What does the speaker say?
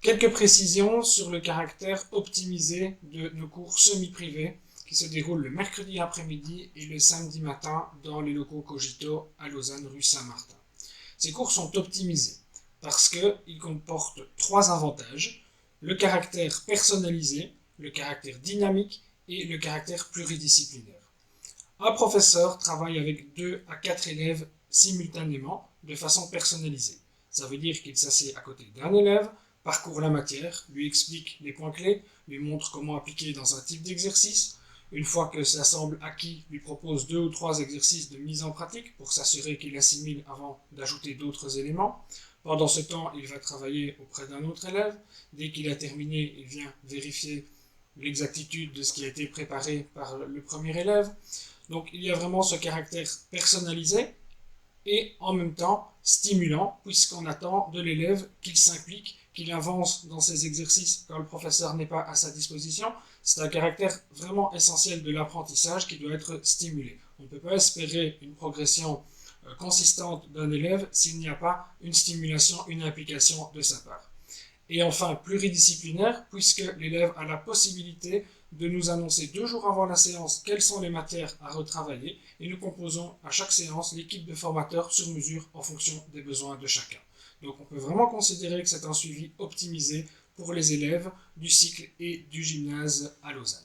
Quelques précisions sur le caractère optimisé de nos cours semi-privés qui se déroulent le mercredi après-midi et le samedi matin dans les locaux Cogito à Lausanne, rue Saint-Martin. Ces cours sont optimisés parce qu'ils comportent trois avantages: le caractère personnalisé, le caractère dynamique et le caractère pluridisciplinaire. Un professeur travaille avec 2 à 4 élèves simultanément de façon personnalisée. Ça veut dire qu'il s'assied à côté d'un élève, parcourt la matière, lui explique les points clés, lui montre comment appliquer dans un type d'exercice. Une fois que ça semble acquis, lui propose 2 ou 3 exercices de mise en pratique pour s'assurer qu'il assimile avant d'ajouter d'autres éléments. Pendant ce temps, il va travailler auprès d'un autre élève. Dès qu'il a terminé, il vient vérifier l'exactitude de ce qui a été préparé par le premier élève. Donc il y a vraiment ce caractère personnalisé et en même temps stimulant, puisqu'on attend de l'élève qu'il s'implique, qu'il avance dans ses exercices quand le professeur n'est pas à sa disposition. C'est un caractère vraiment essentiel de l'apprentissage qui doit être stimulé. On ne peut pas espérer une progression consistante d'un élève s'il n'y a pas une stimulation, une implication de sa part. Et enfin, pluridisciplinaire, puisque l'élève a la possibilité de nous annoncer 2 jours avant la séance quelles sont les matières à retravailler, et nous composons à chaque séance l'équipe de formateurs sur mesure en fonction des besoins de chacun. Donc on peut vraiment considérer que c'est un suivi optimisé pour les élèves du cycle et du gymnase à Lausanne.